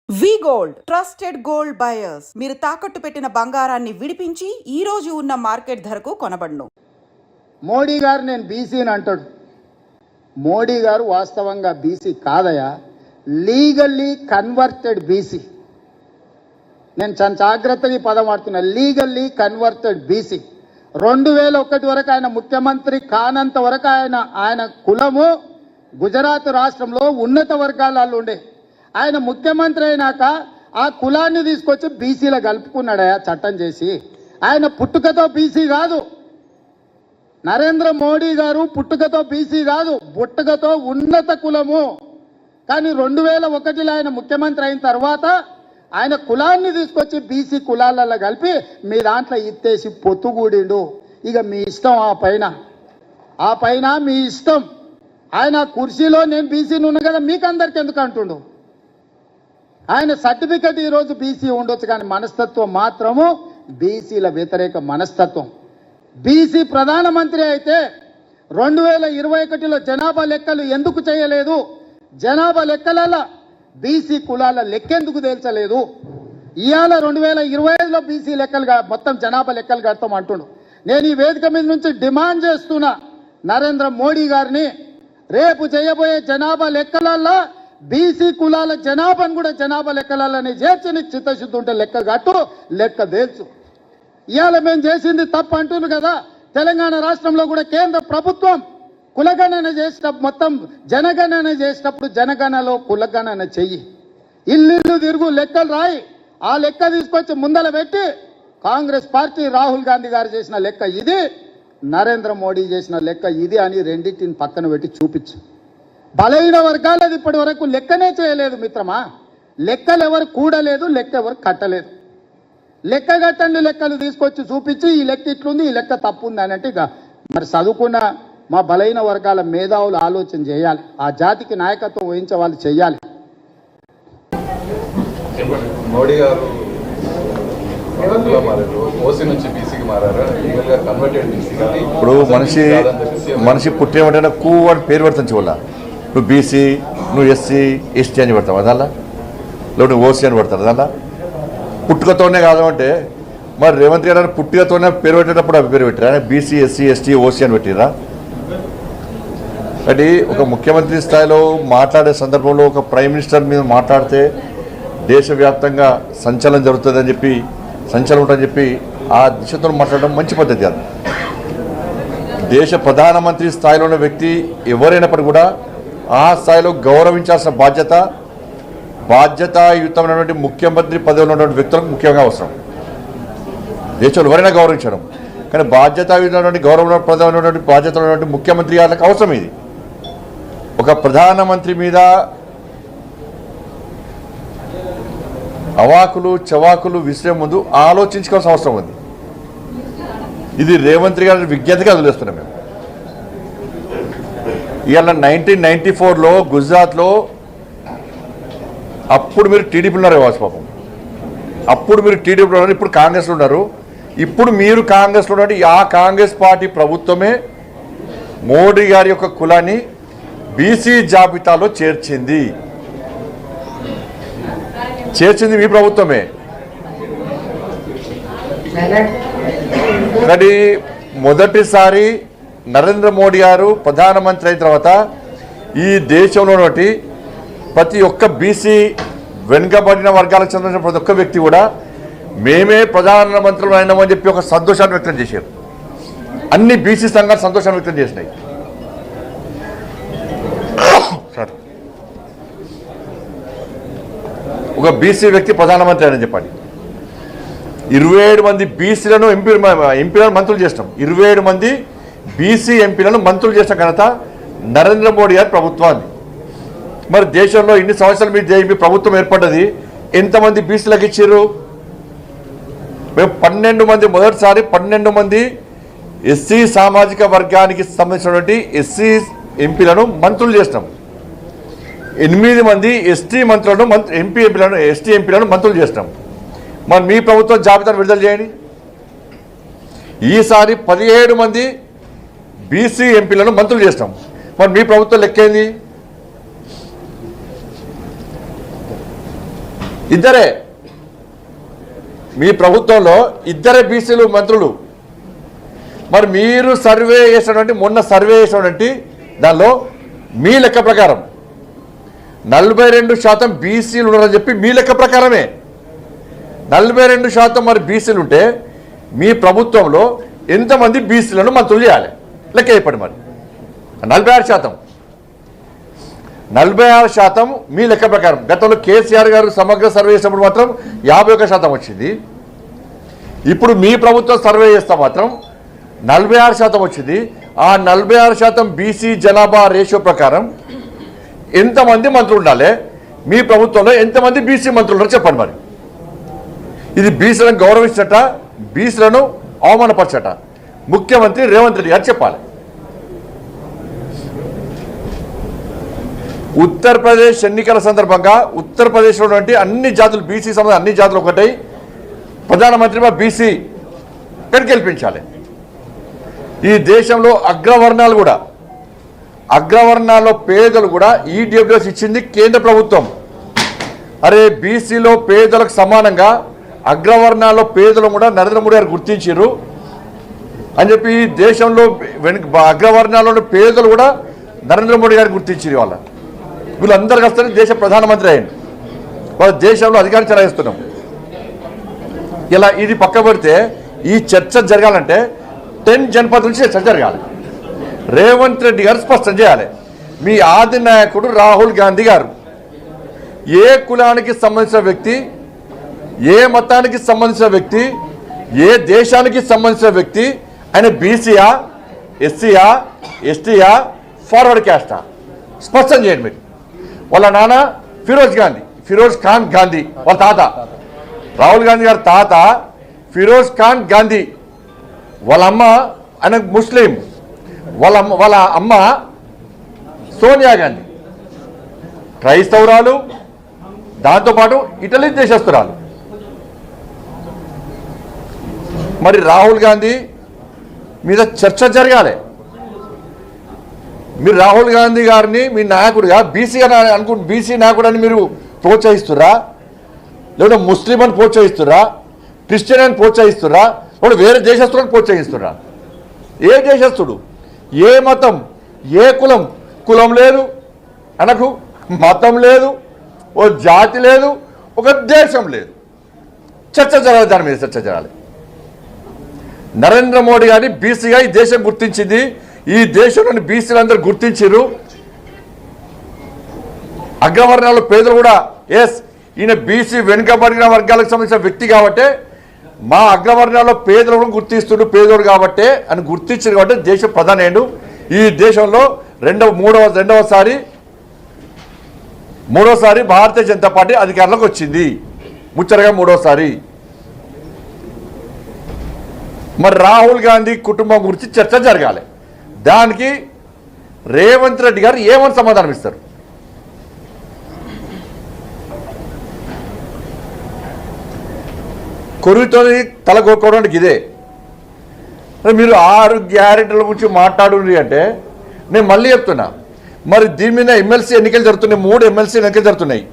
వి gold trusted gold buyers. మీరు తాకట్టు పెట్టిన బంగారాన్ని విడిపించి ఈ రోజు ఉన్న మార్కెట్ ధరకు కొనబడును. మోడీ గారు నేను బీసీని అంటాడు. మోడీ గారు వాస్తవంగా బీసీ కాదయా, లీగల్లీ కన్వర్టెడ్ బీసీ. నేను చాలా జాగ్రత్తగా ఈ పదం వాడుతున్నా, లీగల్లీ కన్వర్టెడ్ బీసీ. 2001 వరకు ఆయన ముఖ్యమంత్రి కానంత వరకు ఆయన కులము గుజరాత్ రాష్ట్రంలో ఉన్నత వర్గాలలో ఉండే. ఆయన ముఖ్యమంత్రి అయినాక ఆ కులాన్ని తీసుకొచ్చి బీసీలో కలుపుకున్నాడయా చట్టం చేసి. ఆయన పుట్టుకతో బీసీ కాదు, నరేంద్ర మోడీ గారు పుట్టుకతో బీసీ కాదు, పుట్టుకతో ఉన్నత కులము. కానీ 2001లో ఆయన ముఖ్యమంత్రి అయిన తర్వాత ఆయన కులాన్ని తీసుకొచ్చి బీసీ కులాలలో కలిపి మీ దాంట్లో ఇత్తేసి పొత్తుగూడిండు. ఇక మీ ఇష్టం, ఆ పైన మీ ఇష్టం. ఆయన కుర్చీలో నేను బీసీని ఉన్నా కదా మీకు అందరికి ఎందుకు అంటుండు. ఆయన సర్టిఫికెట్ ఈరోజు బీసీ ఉండొచ్చు, కానీ మనస్తత్వం మాత్రము బీసీల వ్యతిరేక మనస్తత్వం. బీసీ ప్రధానమంత్రి అయితే 2021లో జనాభా లెక్కలు ఎందుకు చేయలేదు, జనాభా లెక్కలలో బీసీ కులాల లెక్కెందుకు తేల్చలేదు. ఇవాళ 2025లో బీసీ లెక్కలు మొత్తం జనాభా లెక్కలు కడతాం అంటుండు. నేను ఈ వేదిక మీద నుంచి డిమాండ్ చేస్తున్నా నరేంద్ర మోడీ గారిని, రేపు చేయబోయే జనాభా లెక్కలల్లో బీసీ కులాల జనాభాను కూడా జనాభా లెక్కలలోనే చేర్చి నీకు చిత్తశుద్ధి ఉంటే లెక్క కట్టు, లెక్క తేల్చు. ఇవాళ మేము చేసింది తప్పు అంటున్నారు కదా. తెలంగాణ రాష్ట్రంలో కూడా కేంద్ర ప్రభుత్వం కులగణన చేసినప్పుడు, మొత్తం జనగణన చేసినప్పుడు జనగణనలో కులగణన చెయ్యి, ఇల్లు తిరుగు లెక్కలు రాయి. ఆ లెక్క తీసుకొచ్చి ముందల పెట్టి కాంగ్రెస్ పార్టీ రాహుల్ గాంధీ గారు చేసిన లెక్క ఇది, నరేంద్ర మోడీ చేసిన లెక్క ఇది అని రెండింటిని పక్కన పెట్టి చూపించు. బలహీన వర్గాలది ఇప్పటి వరకు లెక్కనే చేయలేదు మిత్రమా. లెక్కలు ఎవరు కూడలేదు, లెక్క ఎవరు కట్టలేదు. లెక్క కట్టండి లెక్కలు తీసుకొచ్చి చూపించి ఈ లెక్క ఇట్లుంది, ఈ లెక్క తప్పు ఉంది అని అంటే, ఇక మరి చదువుకున్న మా బలహీన వర్గాల మేధావులు ఆలోచన చేయాలి, ఆ జాతికి నాయకత్వం వహించే వాళ్ళు చేయాలి. మోడీ గారు ఇప్పుడు మనిషి పుట్టేమంటే కూ అని పేరు పెడతాను చూడాల. నువ్వు బీసీ, నువ్వు ఎస్సీ, ఎస్టీ అని పెడతావు అదల్లా, లేకపోతే నువ్వు ఓసీ అని పెడతారు అదల్లా. పుట్టుకతోనే కాదు అంటే మరి రేవంత్ గారు పుట్టుకతోనే పేరు పెట్టేటప్పుడు అవి పేరు పెట్టారా? బీసీ, ఎస్సీ, ఎస్టీ, ఓసీ అని పెట్టిరా? అంటే ఒక ముఖ్యమంత్రి స్థాయిలో మాట్లాడే సందర్భంలో ఒక ప్రైమ్ మినిస్టర్ మీద మాట్లాడితే దేశవ్యాప్తంగా సంచలనం జరుగుతుందని చెప్పి, సంచలనం ఉంటుందని చెప్పి ఆ దిశతో మాట్లాడడం మంచి పద్ధతి కాదు. దేశ ప్రధానమంత్రి స్థాయిలో ఉన్న వ్యక్తి ఎవరైనప్పటికీ కూడా ఆ స్థాయిలో గౌరవించాల్సిన బాధ్యతాయుతమైనటువంటి ముఖ్యమంత్రి పదవిలో ఉన్నటువంటి వ్యక్తులకు ముఖ్యంగా అవసరం. దేశంలో ఎవరైనా గౌరవించడం, కానీ బాధ్యతాయుతమైనటువంటి గౌరవ పదవి ఉన్నటువంటి బాధ్యతలు ఉన్నటువంటి ముఖ్యమంత్రి గారికి అవసరం ఇది. ఒక ప్రధానమంత్రి మీద అవాకులు చవాకులు విసిరే ముందు ఆలోచించుకోవాల్సిన అవసరం ఉంది. ఇది రేవంత్ గారి విజ్ఞతగా వదిలేస్తున్నాం మేము. ఇవాళ 1994లో గుజరాత్లో అప్పుడు మీరు టీడీపీలో ఉన్నారు కావచ్చు పాపం, అప్పుడు మీరు టీడీపీలో ఉన్నారు, ఇప్పుడు కాంగ్రెస్లో ఉన్నారు. ఇప్పుడు మీరు కాంగ్రెస్లో ఉన్నట్టు ఆ కాంగ్రెస్ పార్టీ ప్రభుత్వమే మోడీ గారి యొక్క కులాన్ని బీసీ జాబితాలో చేర్చింది మీ ప్రభుత్వమే. కానీ మొదటిసారి నరేంద్ర మోడీ గారు ప్రధానమంత్రి అయిన తర్వాత ఈ దేశంలో ప్రతి ఒక్క బీసీ వెనుకబడిన వర్గాలకు చెందిన ప్రతి ఒక్క వ్యక్తి కూడా మేమే ప్రధానమంత్రులు అయినామని చెప్పి ఒక సంతోషాన్ని వ్యక్తం చేశారు. అన్ని బీసీ సంఘాలు సంతోషాన్ని వ్యక్తం చేసినాయి. ఒక బీసీ వ్యక్తి ప్రధానమంత్రి అని చెప్పండి. 27 మంది బీసీలను ఎంపీలను మంత్రులు చేసినాం. 27 మంది బీసీ ఎంపీలను మంత్రులు చేసిన ఘనత నరేంద్ర మోడీ గారి ప్రభుత్వాన్ని. మరి దేశంలో ఇన్ని సంవత్సరాలు మీ ప్రభుత్వం ఏర్పడ్డది, ఎంతమంది బీసీలకు ఇచ్చారు? మేము 12 మంది, మొదటిసారి 12 మంది ఎస్సీ సామాజిక వర్గానికి సంబంధించినటువంటి ఎస్సీ ఎంపీలను మంత్రులు చేసినాం. 8 మంది ఎస్టీ మంత్రులను ఎస్టీ ఎంపీలను మంత్రులు చేసినాం. మరి మీ ప్రభుత్వం జాబితాను విడుదల చేయండి. ఈసారి 17 మంది బీసీ ఎంపీలను మంత్రులు చేసినాం. మరి మీ ప్రభుత్వం లెక్కేంది? ఇద్దరే, మీ ప్రభుత్వంలో ఇద్దరే బీసీలు మంత్రులు. మరి మీరు సర్వే చేసినటువంటి మొన్న సర్వే చేసినటువంటి దానిలో మీ లెక్క ప్రకారం 42% బీసీలు ఉన్నారని చెప్పి మీ లెక్క ప్రకారమే 42% మరి బీసీలు ఉంటే మీ ప్రభుత్వంలో ఎంతమంది బీసీలను మంత్రులు చేయాలి? లెక్క చెప్పండి. మరి 46% మీ లెక్క ప్రకారం. గతంలో కేసీఆర్ గారు సమగ్ర సర్వే చేసినప్పుడు మాత్రం 51% వచ్చింది. ఇప్పుడు మీ ప్రభుత్వం సర్వే చేస్తే మాత్రం 46% వచ్చింది. ఆ 46% బీసీ జనాభా రేషియో ప్రకారం ఎంతమంది మంత్రులు ఉండాలి? మీ ప్రభుత్వంలో ఎంతమంది బీసీ మంత్రులు ఉన్నారో చెప్పండి. మరి ఇది బీసీలను గౌరవించట, బీసీలను అవమానపరచట ముఖ్యమంత్రి రేవంత్ రెడ్డి గారు చెప్పాలి. ఉత్తరప్రదేశ్ ఎన్నికల సందర్భంగా ఉత్తరప్రదేశ్లో ఉన్నటువంటి అన్ని జాతులు, బీసీ సంబంధం అన్ని జాతులు ఒకటై ప్రధానమంత్రిగా బీసీ ఎక్కడికి గెలిపించాలి. ఈ దేశంలో అగ్రవర్ణాల్లో పేదలు కూడా ఈడబ్ల్యూఎస్ ఇచ్చింది కేంద్ర ప్రభుత్వం. అరే బీసీలో పేదలకు సమానంగా అగ్రవర్ణాల్లో పేదలు కూడా నరేంద్ర మోడీ గారు గుర్తించారు అని చెప్పి ఈ దేశంలో అగ్రవర్ణాల్లో పేదలు కూడా నరేంద్ర మోడీ గారు గుర్తించారు. వీళ్ళందరూ వస్తే దేశ ప్రధానమంత్రి అయ్యింది. వాళ్ళ దేశంలో అధికారం చెలాయిస్తున్నాం. ఇలా ఇది పక్క పెడితే ఈ చర్చ జరగాలంటే 10 జనపద నుంచి చర్చ జరగాలి. రేవంత్ రెడ్డి గారు స్పష్టం చేయాలి. మీ ఆది నాయకుడు రాహుల్ గాంధీ గారు ఏ కులానికి సంబంధించిన వ్యక్తి, ఏ మతానికి సంబంధించిన వ్యక్తి, ఏ దేశానికి సంబంధించిన వ్యక్తి, ఆయన బీసీయా, ఎస్సీయా, ఎస్టీయా, ఫార్వర్డ్ క్యాస్టా స్పష్టం చేయండి. మీరు వాళ్ళ నాన్న ఫిరోజ్ ఖాన్ గాంధీ, వాళ్ళ తాత రాహుల్ గాంధీ గారి తాత ఫిరోజ్ ఖాన్ గాంధీ, వాళ్ళ అమ్మ ఆయన ముస్లిం, వాళ్ళ అమ్మ సోనియా గాంధీ క్రైస్తవురాలు, దాంతోపాటు ఇటలీ దేశస్తురాలు. మరి రాహుల్ గాంధీ మీద చర్చ జరగాలి. మీరు రాహుల్ గాంధీ గారిని మీ నాయకుడిగా బీసీ అని బీసీ నాయకుడు అని మీరు ప్రోత్సహిస్తురా, లేకపోతే ముస్లిం అని ప్రోత్సహిస్తురా, క్రిస్టియన్ అని ప్రోత్సహిస్తురా, లేకపోతే వేరే దేశస్తులను ప్రోత్సహిస్తురా? ఏ దేశస్తుడు, ఏ మతం, ఏ కులం లేదు అనకు, మతం లేదు, ఓ జాతి లేదు, ఒక దేశం లేదు. చర్చ జరగాలి, దాని మీద చర్చ జరగాలి. నరేంద్ర మోడీ గారిని బీసీగా ఈ దేశం గుర్తించింది. ఈ దేశంలోని బీసీలందరూ గుర్తించారు. అగ్రవర్ణాలు పేదలు కూడా ఈయన బీసీ వెనుకబడిన వర్గాలకు సంబంధించిన వ్యక్తి కాబట్టే మా అగ్రవర్ణాల్లో పేదలను గుర్తిస్తుడు, పేదోడు కాబట్టే అని గుర్తించారు. కాబట్టి దేశ ప్రధాని ఈ దేశంలో మూడోసారి భారతీయ జనతా పార్టీ అధికారంలోకి వచ్చింది, ముచ్చటగా మూడోసారి. మరి రాహుల్ గాంధీ కుటుంబం గురించి చర్చ జరగాలి. దానికి రేవంత్ రెడ్డి గారు ఏమని సమాధానం ఇస్తారు? కొరువుతో తల కొట్టుకోవడానికి ఇదే. మీరు 6 గ్యారెంటీల గురించి మాట్లాడుంది అంటే నేను మళ్ళీ చెప్తున్నా. మరి దీని మీద ఎమ్మెల్సీ ఎన్నికలు జరుగుతున్నాయి, 3 ఎమ్మెల్సీ ఎన్నికలు జరుగుతున్నాయి.